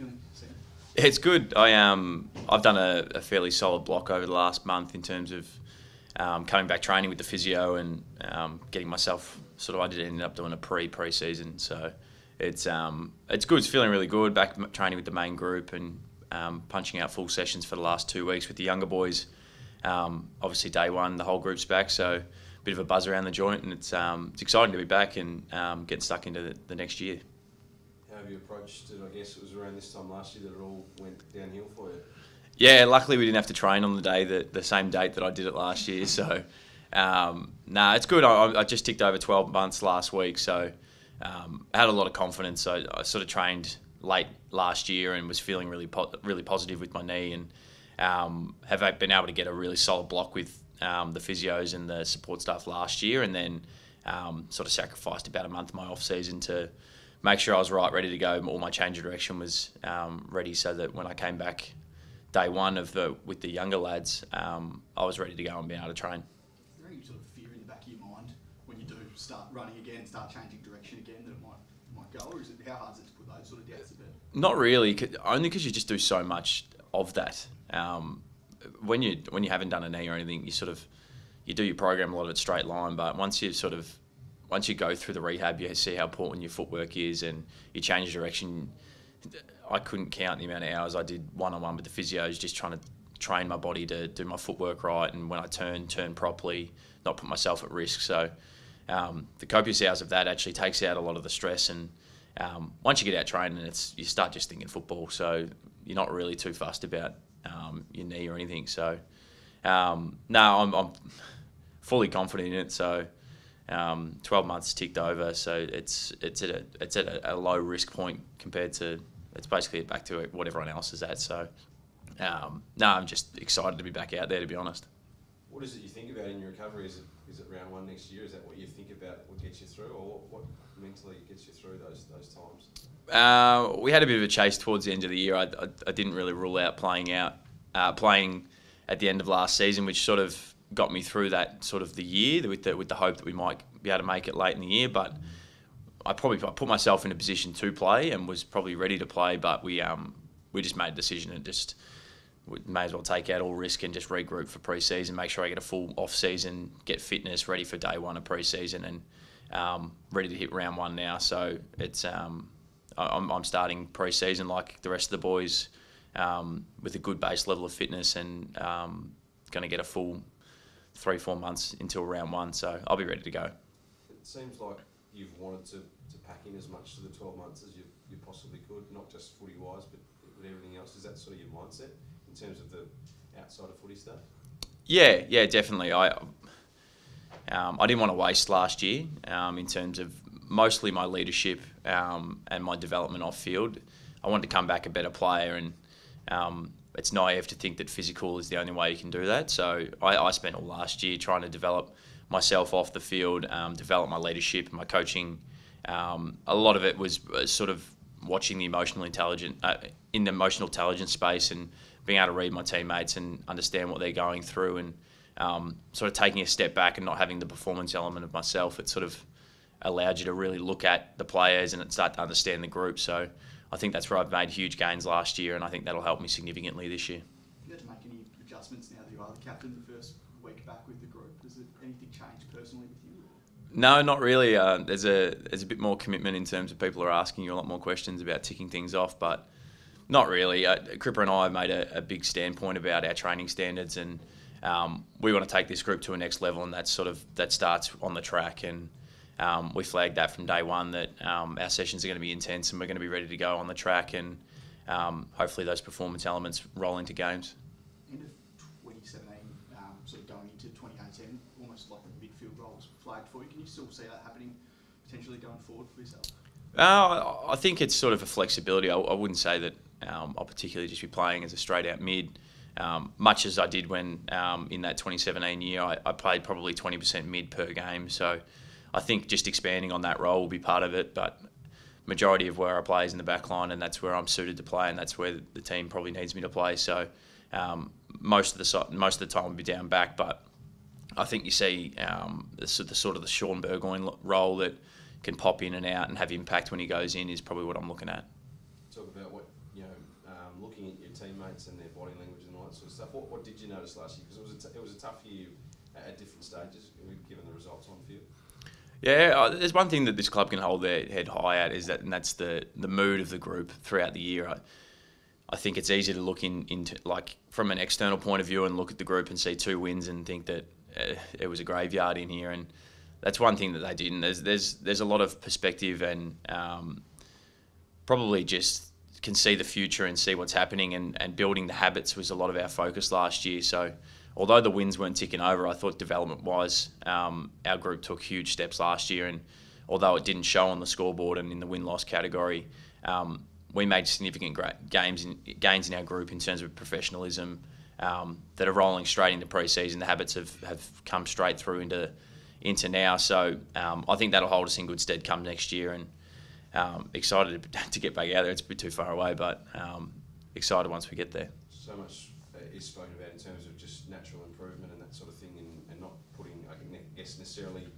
feeling, Sam? It's good. I've done a fairly solid block over the last month in terms of coming back training with the physio and getting myself I did end up doing a pre-season, so it's good. It's feeling really good. Back training with the main group and punching out full sessions for the last 2 weeks with the younger boys. Obviously day one, the whole group's back, so a bit of a buzz around the joint, and it's exciting to be back and getting stuck into the next year. How have you approached it? I guess it was around this time last year that it all went downhill for you. Yeah, luckily we didn't have to train on the same date that I did it last year. So, it's good. I just ticked over 12 months last week, so I had a lot of confidence. I sort of trained late last year and was feeling really positive with my knee, and have been able to get a really solid block with the physios and the support staff last year, and then sort of sacrificed about a month of my off season to make sure I was ready to go. All my change of direction was ready, so that when I came back day one with the younger lads, I was ready to go and be able to train. Is there any sort of fear in the back of your mind when you do start running again, start changing direction again, that it might go, or is it, how hard is it to put those sort of doubts to bed? Not really, only because you just do so much of that. When you haven't done a knee or anything, you do your program a lot of it straight line, but once you go through the rehab, you see how important your footwork is and you change direction. I couldn't count the amount of hours I did one-on-one with the physios, just trying to train my body to do my footwork right, and when I turn properly, not put myself at risk. So the copious hours of that actually takes out a lot of the stress, and once you get out training, you start just thinking football, so you're not really too fussed about your knee or anything. So I'm fully confident in it. So 12 months ticked over, so it's at a low risk point compared to, it's basically back to what everyone else is at. So I'm just excited to be back out there, to be honest. What is it you think about in your recovery? Is it round one next year? Is that what you think about, what gets you through, or what mentally gets you through those times? We had a bit of a chase towards the end of the year. I didn't really rule out playing at the end of last season, which sort of got me through that sort of the year with the hope that we might be able to make it late in the year. But I put myself in a position to play and was probably ready to play, but we just made a decision and just may as well take out all risk and just regroup for pre-season, make sure I get a full off-season, get fitness ready for day one of pre-season, and ready to hit round one now. So it's I'm starting pre-season like the rest of the boys, with a good base level of fitness, and going to get a full 3-4 months until round one. So I'll be ready to go. It seems like you've wanted to pack in as much to the 12 months as you possibly could, not just footy-wise, but with everything else. Is that sort of your mindset in terms of the outside of footy stuff? Yeah, definitely. I didn't want to waste last year in terms of mostly my leadership and my development off field. I wanted to come back a better player, and it's naive to think that physical is the only way you can do that. So I spent all last year trying to develop myself off the field, develop my leadership, my coaching. A lot of it was sort of watching the emotional intelligence space, and being able to read my teammates and understand what they're going through, and sort of taking a step back and not having the performance element of myself. It sort of allowed you to really look at the players and start to understand the group. So I think that's where I've made huge gains last year, and I think that'll help me significantly this year. Have you had to make any adjustments now that you are the captain the first week back with the group? Has anything changed personally with you? No, not really. There's a bit more commitment in terms of people are asking you a lot more questions about ticking things off, but not really. Cripper and I have made a big standpoint about our training standards, and we want to take this group to a next level, and that starts on the track. And we flagged that from day one, that our sessions are going to be intense and we're going to be ready to go on the track, and hopefully those performance elements roll into games. End of 2017, sort of going into 2018, almost like the midfield role was flagged for you. Can you still see that happening potentially going forward for yourself? I think it's sort of a flexibility. I wouldn't say that I'll particularly just be playing as a straight out mid, much as I did when in that 2017 year I played probably 20% mid per game. So I think just expanding on that role will be part of it, but majority of where I play is in the back line, and that's where I'm suited to play, and that's where the team probably needs me to play. So most of the time I'll be down back, but I think you see the sort of the Sean Burgoyne role that can pop in and out and have impact when he goes in is probably what I'm looking at. Talk about what What did you notice last year? Because it was a tough year at different stages, given the results on field. Yeah, there's one thing that this club can hold their head high at and that's the mood of the group throughout the year. I think it's easy to look into like from an external point of view and look at the group and see 2 wins and think that it was a graveyard in here, and that's one thing that they didn't. There's a lot of perspective and probably just can see the future and see what's happening, and building the habits was a lot of our focus last year. So although the wins weren't ticking over, I thought development-wise our group took huge steps last year, and although it didn't show on the scoreboard and in the win-loss category, we made significant gains in our group in terms of professionalism that are rolling straight into pre-season. The habits have come straight through into now. So I think that'll hold us in good stead come next year, and excited to get back out there. It's a bit too far away, but excited once we get there. So much is spoken about in terms of just natural improvement and that sort of thing, and not putting, I guess, necessarily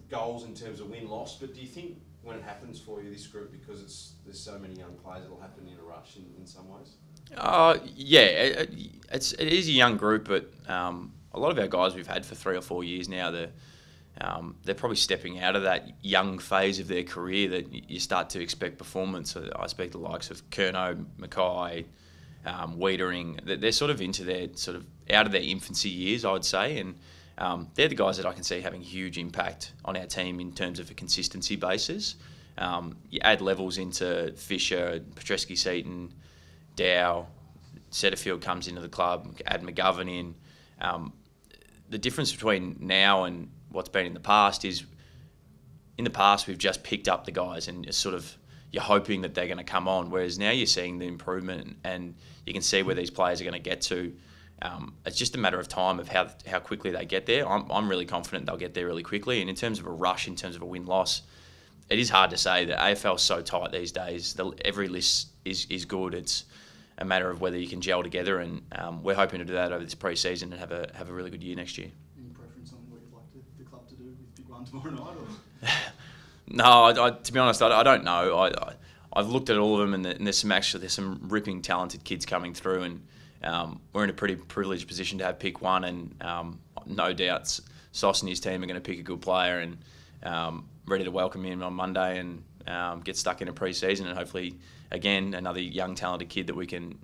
goals in terms of win-loss. But do you think when it happens for you, this group, because there's so many young players, it'll happen in a rush in some ways? Yeah, it is a young group, but a lot of our guys we've had for 3 or 4 years now, they're probably stepping out of that young phase of their career that you start to expect performance. I speak the likes of Curnow, Mackay, Wiedering. They're sort of into their sort of out of their infancy years, I would say, and they're the guys that I can see having a huge impact on our team in terms of a consistency basis. You add levels into Fisher, Petreski-Seaton, Dow, Setterfield comes into the club, add McGovern in. The difference between now and what's been in the past is, in the past we've just picked up the guys and it's sort of you're hoping that they're going to come on, whereas now you're seeing the improvement and you can see where these players are going to get to. It's just a matter of time of how quickly they get there. I'm really confident they'll get there really quickly. And in terms of a rush, in terms of a win-loss, it is hard to say. The AFL's so tight these days. Every list is good. It's a matter of whether you can gel together, and we're hoping to do that over this pre-season and have a really good year next year. Any preference on what you'd like the club to do with Big One tomorrow night? Or? No, to be honest, I don't know. I've looked at all of them, and there's some ripping talented kids coming through, and we're in a pretty privileged position to have pick one, and no doubt Sauce and his team are going to pick a good player, and ready to welcome him on Monday and get stuck in a pre-season, and hopefully again another young talented kid that we can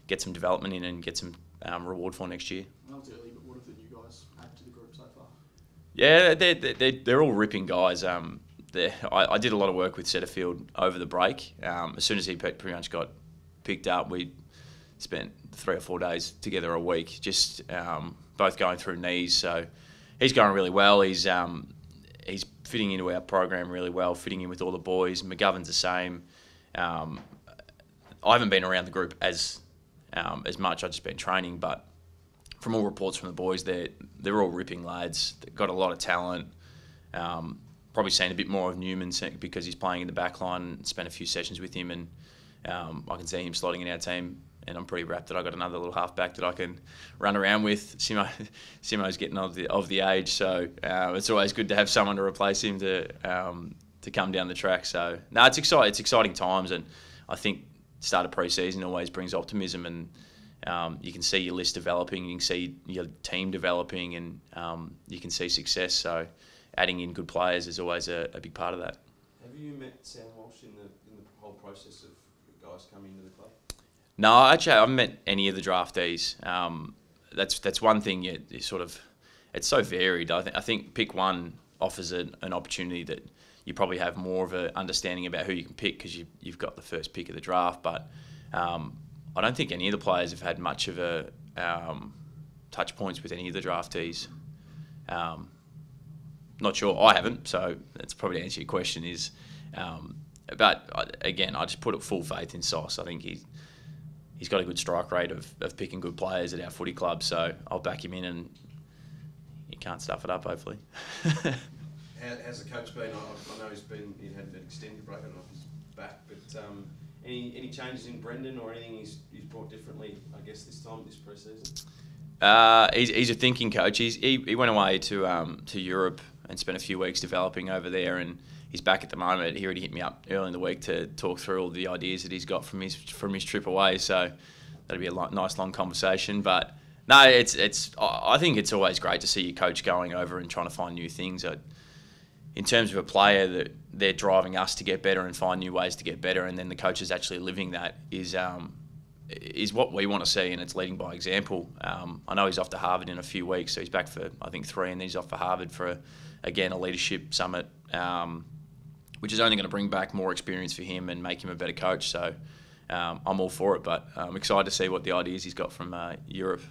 get some development in and get some reward for next year. I know it's early, but what have the new guys added to the group so far? Yeah, they're all ripping guys. I did a lot of work with Setterfield over the break. As soon as he pretty much got picked up, we spent 3 or 4 days together a week, just both going through knees. So he's going really well. He's fitting into our program really well, fitting in with all the boys. McGovern's the same. I haven't been around the group as much. I've just been training, but from all reports from the boys, they're all ripping lads. They've got a lot of talent. Probably seen a bit more of Newman because he's playing in the back line. Spent a few sessions with him, and I can see him slotting in our team. And I'm pretty rapt that I got another little halfback that I can run around with. Simo's getting of the age, so it's always good to have someone to replace him to come down the track. So no, it's exciting times, and I think start of pre-season always brings optimism, and you can see your list developing, you can see your team developing, and you can see success. So adding in good players is always a big part of that. Have you met Sam Walsh in the whole process of guys coming into the club? No, actually, I haven't met any of the draftees. That's one thing. You sort of, it's so varied. I think pick one offers an opportunity that you probably have more of an understanding about who you can pick because you've got the first pick of the draft. But I don't think any of the players have had much of a touch points with any of the draftees. Not sure. I haven't, so that's probably to answer your question. But again, I just put it full faith in Sauce. I think he's got a good strike rate of picking good players at our footy club, so I'll back him in, and he can't stuff it up, hopefully. How's the coach been? I know he had an extended break, I don't know if he's back, but any changes in Brendan or anything he's brought differently, I guess, this pre-season? He's a thinking coach. He went away to Europe and spent a few weeks developing over there, and he's back at the moment. He already hit me up early in the week to talk through all the ideas that he's got from his trip away. So that'd be a nice long conversation. But no, I think it's always great to see your coach going over and trying to find new things. In terms of a player, that they're driving us to get better and find new ways to get better, and then the coach is actually living that is what we want to see, and it's leading by example. I know he's off to Harvard in a few weeks, so he's back for I think 3, and then he's off for Harvard for a leadership summit, which is only going to bring back more experience for him and make him a better coach. So I'm all for it, but I'm excited to see what the ideas he's got from Europe.